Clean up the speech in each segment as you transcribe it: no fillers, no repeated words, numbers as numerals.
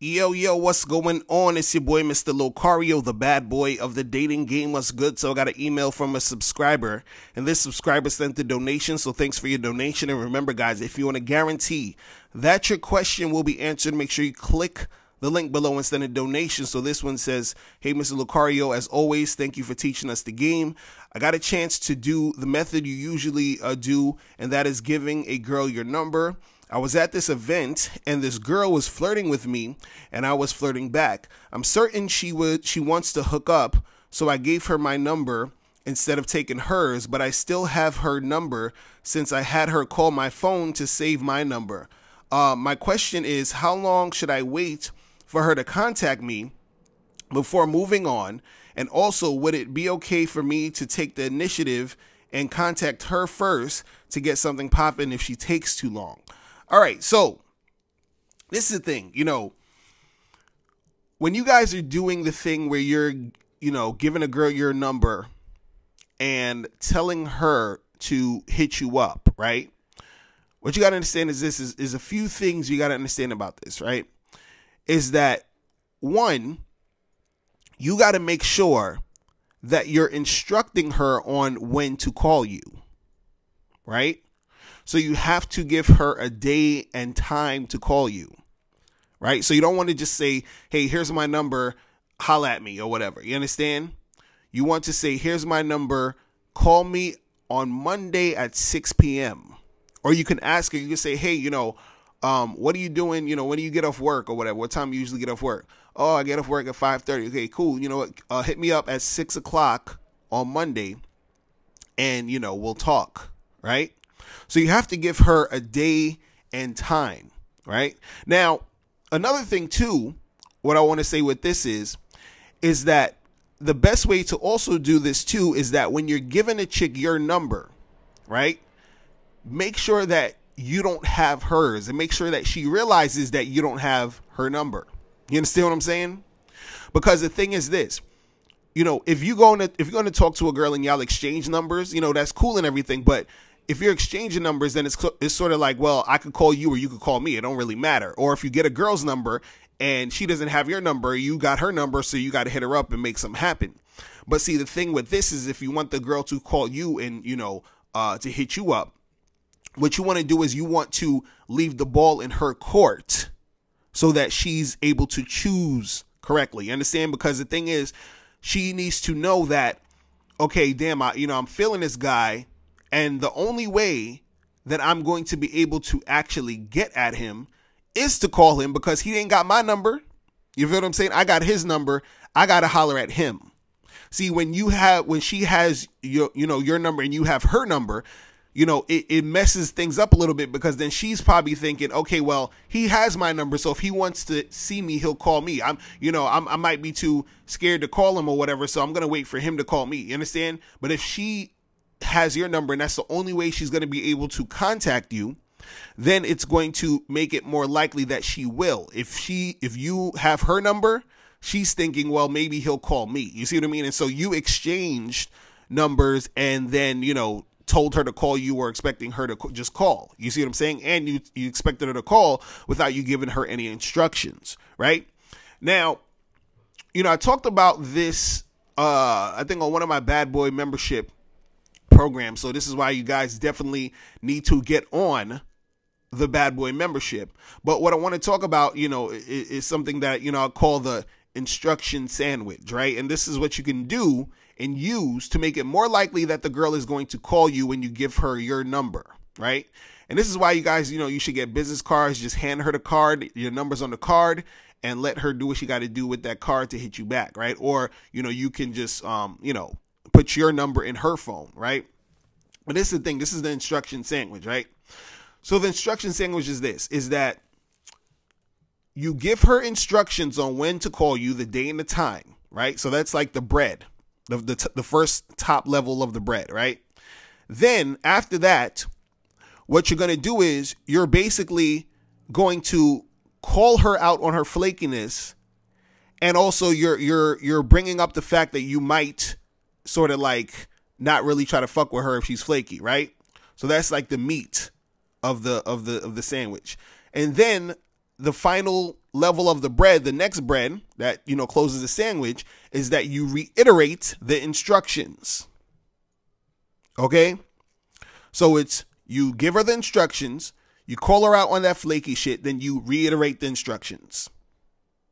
Yo, what's going on? It's your boy, Mr. Locario, the bad boy of the dating game. What's good? So I got an email from a subscriber, and this subscriber sent a donation, so thanks for your donation. And remember, guys, if you want to guarantee that your question will be answered, make sure you click the link below and send a donation. So this one says, hey, Mr. Locario, as always, thank you for teaching us the game. I got a chance to do the method you usually do, and that is giving a girl your number. I was at this event and this girl was flirting with me and I was flirting back. I'm certain she wants to hook up, so I gave her my number instead of taking hers, but I still have her number since I had her call my phone to save my number. My question is, how long should I wait for her to contact me before moving on? And also, would it be okay for me to take the initiative and contact her first to get something popping if she takes too long? All right, so this is the thing, when you guys are doing the thing where you're, giving a girl your number and telling her to hit you up, right? What you got to understand is this is a few things you got to understand about this, right? Is that, one, you got to make sure that you're instructing her on when to call you, right? So you have to give her a day and time to call you, right? So you don't want to just say, hey, here's my number, holla at me or whatever. You understand? You want to say, here's my number, call me on Monday at 6 p.m. Or you can ask her, you can say, hey, what are you doing? When do you get off work or whatever? What time do you usually get off work? Oh, I get off work at 5:30. Okay, cool. You know what? Hit me up at 6 o'clock on Monday and, we'll talk, right? So you have to give her a day and time, right? Now, another thing too, what I want to say with this is that the best way to also do this too is that when you're giving a chick your number, right? Make sure that you don't have hers and make sure that she realizes that you don't have her number. You understand what I'm saying? Because the thing is this, if you're going to talk to a girl and y'all exchange numbers, that's cool and everything, but if you're exchanging numbers, then it's sort of like, well, I could call you or you could call me. It don't really matter. Or if you get a girl's number and she doesn't have your number, you got her number, so you got to hit her up and make something happen. But see, the thing with this is if you want the girl to call you and, to hit you up, what you want to do is you want to leave the ball in her court so that she's able to choose correctly. You understand? Because the thing is, she needs to know that, okay, damn, I'm feeling this guy. And the only way that I'm going to be able to actually get at him is to call him because he ain't got my number. You feel what I'm saying? I got his number. I got to holler at him. See, when she has your number and you have her number, it messes things up a little bit because then she's probably thinking, okay, well, he has my number. So if he wants to see me, he'll call me. I might be too scared to call him or whatever. So I'm going to wait for him to call me. You understand? But if she has your number and that's the only way she's going to be able to contact you, then it's going to make it more likely that she will. If you have her number, she's thinking, well, maybe he'll call me. You see what I mean? And so you exchanged numbers and then, told her to call you or expecting her to just call. You see what I'm saying? And you expected her to call without you giving her any instructions, right? Now, I talked about this, I think on one of my bad boy membership program. So this is why you guys definitely need to get on the bad boy membership. But what I want to talk about, is something that, I call the instruction sandwich, right? And this is what you can do and use to make it more likely that the girl is going to call you when you give her your number, right? And this is why you guys, you should get business cards. Just hand her the card, your number's on the card, and let her do what she got to do with that card to hit you back, right? Or, you can just, put your number in her phone, right? But this is the thing. This is the instruction sandwich, right? So the instruction sandwich is this, is that you give her instructions on when to call you, the day and the time, right? So that's like the bread, the first top level of the bread, right? Then after that, what you're going to do is you're basically going to call her out on her flakiness. And also you're bringing up the fact that you might sort of like not really try to fuck with her if she's flaky, right? So that's like the meat of the sandwich. And then the final level of the bread, the next bread that, you know, closes the sandwich, is that you reiterate the instructions. Okay? So it's, you give her the instructions, you call her out on that flaky shit, then you reiterate the instructions.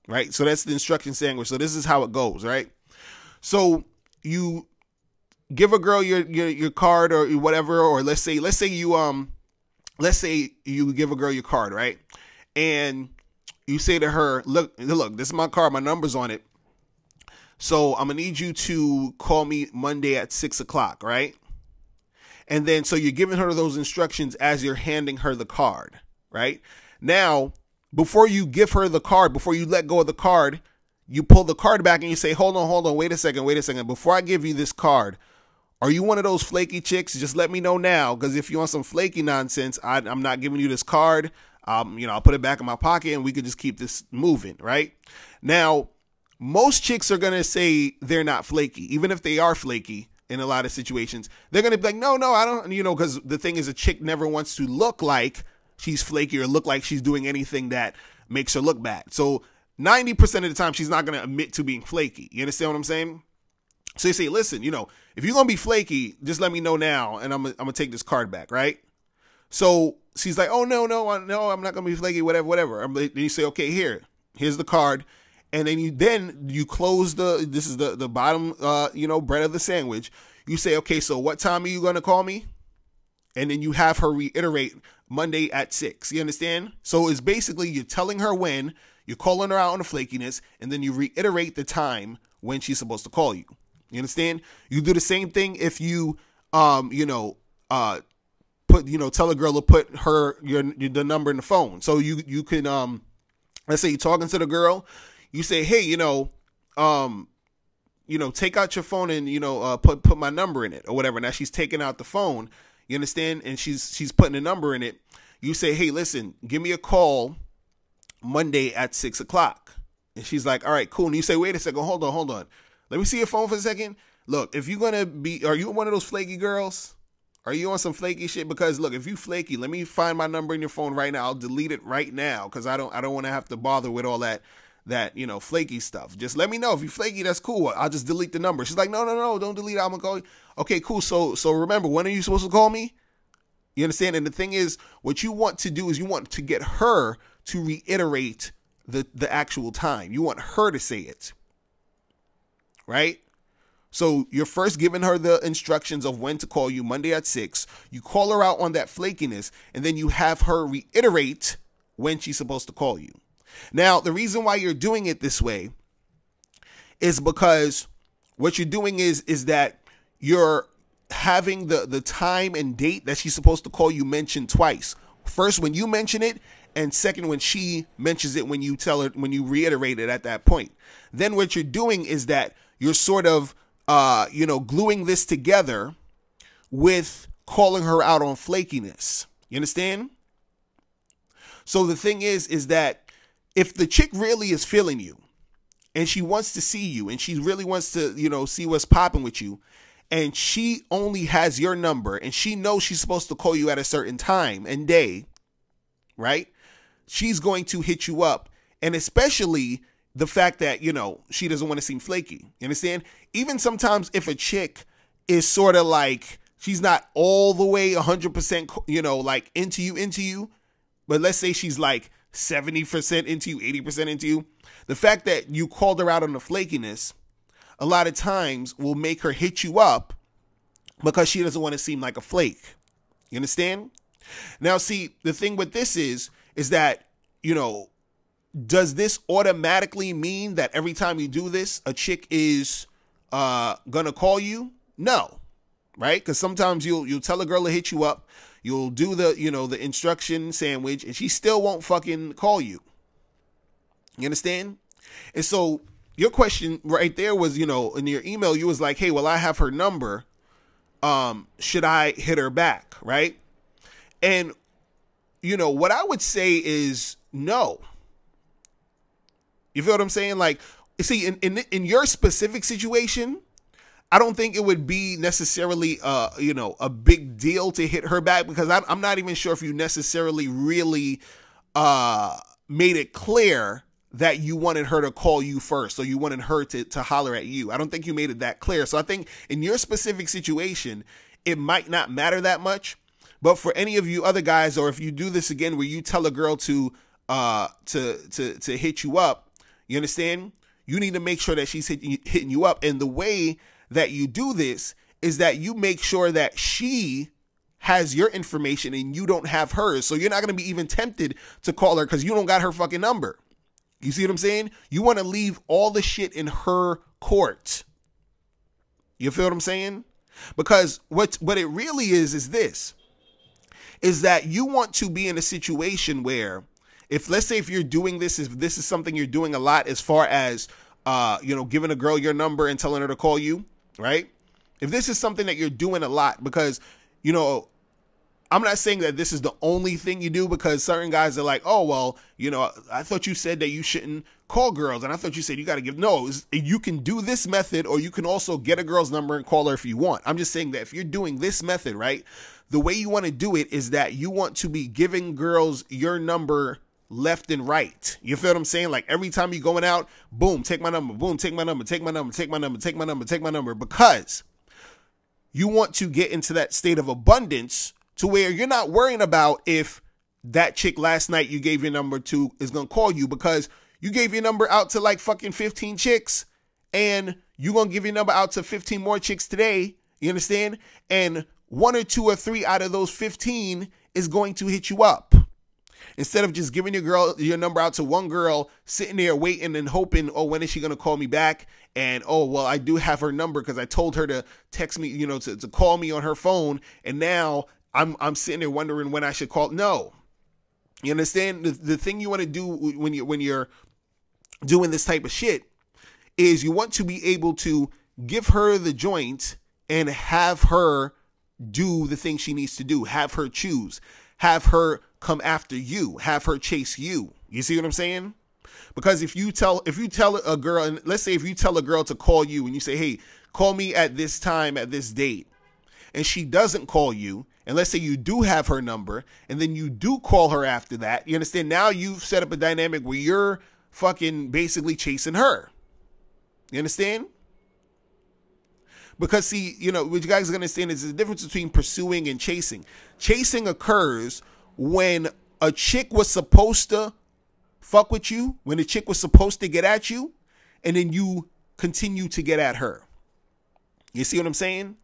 Right? So that's the instruction sandwich. So this is how it goes, right? So you give a girl your card or whatever, or let's say you give a girl your card, right? And you say to her, look, this is my card, my number's on it. So I'm gonna need you to call me Monday at 6 o'clock, right? And then, so you're giving her those instructions as you're handing her the card, right? Now, before you give her the card, before you let go of the card, you pull the card back and you say, hold on, wait a second. Before I give you this card, are you one of those flaky chicks? Just let me know now, because if you want some flaky nonsense, I'm not giving you this card. You know, I'll put it back in my pocket and we could just keep this moving, right? Now, most chicks are going to say they're not flaky, even if they are flaky. In a lot of situations, they're going to be like, no, I don't, you know, because the thing is, a chick never wants to look like she's flaky or look like she's doing anything that makes her look bad. So 90% of the time, she's not going to admit to being flaky. You understand what I'm saying? So you say, listen, you know, if you're going to be flaky, just let me know now, and I'm going to take this card back, right? So she's like, oh, no, I'm not going to be flaky, whatever. Then you say, okay, here's the card. And then you close this is the bottom, you know, bread of the sandwich. You say, okay, so what time are you going to call me? And then you have her reiterate Monday at 6. You understand? So it's basically, you're telling her when, you're calling her out on the flakiness, and then you reiterate the time when she's supposed to call you. You understand? You do the same thing if you, tell a girl to put the number in the phone. So you can, let's say you're talking to the girl. You say, hey, take out your phone and, put my number in it or whatever. Now she's taking out the phone, you understand? And she's putting a number in it. You say, hey, listen, give me a call Monday at 6 o'clock. And she's like, all right, cool. And you say, wait a second, hold on. Let me see your phone for a second. Look, are you one of those flaky girls? Are you on some flaky shit? Because look, if you flaky, let me find my number in your phone right now. I'll delete it right now, because I don't want to have to bother with all that flaky stuff. Just let me know. If you flaky, that's cool. I'll just delete the number. She's like, no, don't delete it. I'm gonna call you. Okay, cool. So remember, when are you supposed to call me? You understand? And the thing is, what you want to do is you want to get her to reiterate the actual time. You want her to say it, right? So you're first giving her the instructions of when to call you, Monday at 6. You call her out on that flakiness, and then you have her reiterate when she's supposed to call you. Now, the reason why you're doing it this way is because what you're doing is that you're having the time and date that she's supposed to call you mentioned twice. First, when you mention it, and second, when she mentions it, when you tell her, when you reiterate it at that point. Then what you're doing is that you're sort of, gluing this together with calling her out on flakiness. You understand? So the thing is that if the chick really is feeling you and she wants to see you and she really wants to, see what's popping with you, and she only has your number and she knows she's supposed to call you at a certain time and day, right? She's going to hit you up. And especially the fact that, she doesn't want to seem flaky. You understand? Even sometimes if a chick is sort of like, she's not all the way 100%, like into you, but let's say she's like 70% into you, 80% into you. The fact that you called her out on the flakiness a lot of times will make her hit you up because she doesn't want to seem like a flake. You understand? Now, see, the thing with this is that, does this automatically mean that every time you do this, a chick is gonna call you? No, right? Because sometimes you'll tell a girl to hit you up. You'll do the instruction sandwich, and she still won't fucking call you. You understand? And so your question right there was, in your email, you was like, hey, well, I have her number. Should I hit her back? Right? And, what I would say is no. You feel what I'm saying? Like, you see, in your specific situation, I don't think it would be necessarily, a big deal to hit her back, because I'm not even sure if you necessarily really made it clear that you wanted her to call you first, or you wanted her to holler at you. I don't think you made it that clear. So I think in your specific situation, it might not matter that much. But for any of you other guys, or if you do this again where you tell a girl to hit you up, you understand? You need to make sure that she's hitting you up. And the way that you do this is that you make sure that she has your information and you don't have hers. So you're not going to be even tempted to call her because you don't got her fucking number. You see what I'm saying? You want to leave all the shit in her court. You feel what I'm saying? Because what it really is this, is that you want to be in a situation where, let's say if you're doing this, if this is something you're doing a lot as far as, giving a girl your number and telling her to call you, right? If this is something that you're doing a lot, because, I'm not saying that this is the only thing you do, because certain guys are like, oh, well, I thought you said that you shouldn't call girls. And I thought you said you got to give. No, you can do this method, or you can also get a girl's number and call her if you want. I'm just saying that if you're doing this method, right, the way you want to do it is that you want to be giving girls your number left and right. You feel what I'm saying? Like every time you're going out, boom, take my number, boom, take my number, take my number, take my number, take my number, take my number, because you want to get into that state of abundance to where you're not worrying about if that chick last night you gave your number to is going to call you, because you gave your number out to like fucking 15 chicks and you're going to give your number out to 15 more chicks today. You understand? And 1 or 2 or 3 out of those 15 is going to hit you up. Instead of just giving your number out to one girl, sitting there waiting and hoping, oh, when is she going to call me back? And, oh, well, I do have her number because I told her to text me, to call me on her phone. And now I'm sitting there wondering when I should call. No. You understand? The thing you want to do when you're doing this type of shit is you want to be able to give her the joint and have her do the thing she needs to do. Have her choose. Have her come after you. Have her chase you. You see what I'm saying? Because if you tell a girl, and let's say if you tell a girl to call you and you say, hey, call me at this time, at this date, and she doesn't call you, and let's say you do have her number, and then you do call her after that, you understand? Now you've set up a dynamic where you're fucking basically chasing her. You understand? Because see, what you guys are going to understand is the difference between pursuing and chasing. Chasing occurs when a chick was supposed to fuck with you, when a chick was supposed to get at you, and then you continue to get at her. You see what I'm saying?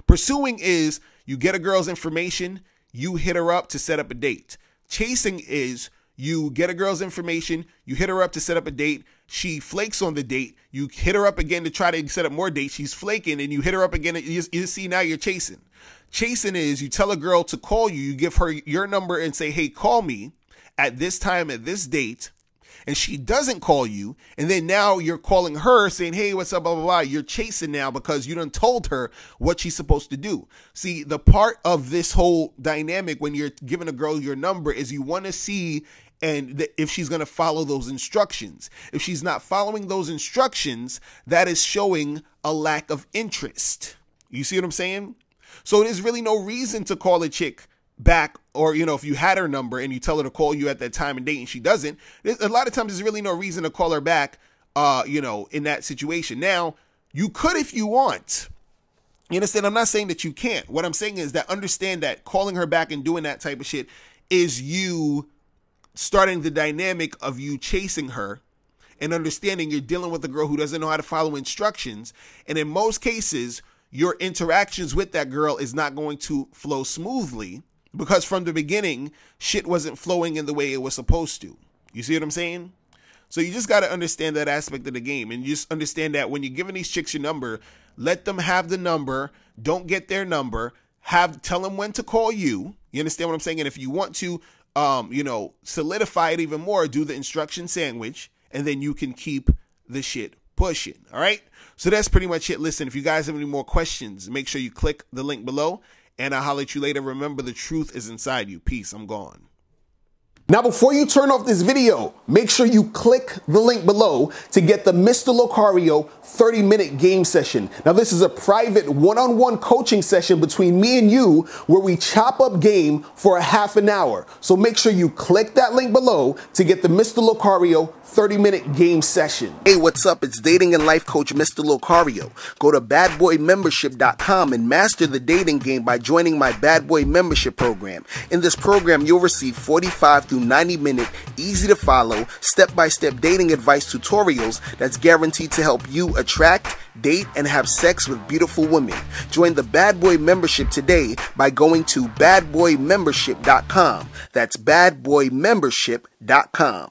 Pursuing is you get a girl's information, you hit her up to set up a date. Chasing is you get a girl's information, you hit her up to set up a date, she flakes on the date, you hit her up again to try to set up more dates, she's flaking, and you hit her up again, and you see now you're chasing. Chasing is you tell a girl to call you, you give her your number and say, hey, call me at this time, at this date, and she doesn't call you, and then now you're calling her saying, hey, what's up, blah, blah, blah. You're chasing now because you done told her what she's supposed to do. See, the part of this whole dynamic when you're giving a girl your number is you want to see if she's going to follow those instructions. If she's not following those instructions, that is showing a lack of interest. You see what I'm saying? So there's really no reason to call a chick back, or if you had her number and you tell her to call you at that time and date and she doesn't, a lot of times there's really no reason to call her back in that situation. Now you could if you want. You understand? I'm not saying that you can't. What I'm saying is that understand that calling her back and doing that type of shit is you starting the dynamic of you chasing her, and understanding you're dealing with a girl who doesn't know how to follow instructions. And in most cases, your interactions with that girl is not going to flow smoothly, because from the beginning, shit wasn't flowing in the way it was supposed to. You see what I'm saying? So you just got to understand that aspect of the game, and just understand that when you're giving these chicks your number, let them have the number. Don't get their number. Tell them when to call you. You understand what I'm saying? And if you want to, solidify it even more, do the instruction sandwich, and then you can keep the shit pushing. All right. So that's pretty much it. Listen, if you guys have any more questions, make sure you click the link below, and I'll holler at you later. Remember, the truth is inside you. Peace. I'm gone. Now, before you turn off this video, make sure you click the link below to get the Mr. Locario 30-minute game session. Now, this is a private one-on-one coaching session between me and you where we chop up game for a half an hour. So make sure you click that link below to get the Mr. Locario 30-minute game session. Hey, what's up? It's dating and life coach Mr. Locario. Go to badboymembership.com and master the dating game by joining my Bad Boy Membership program. In this program, you'll receive 45 to 90-minute, easy-to-follow, step-by-step dating advice tutorials that's guaranteed to help you attract, date, and have sex with beautiful women. Join the Bad Boy Membership today by going to badboymembership.com. That's badboymembership.com.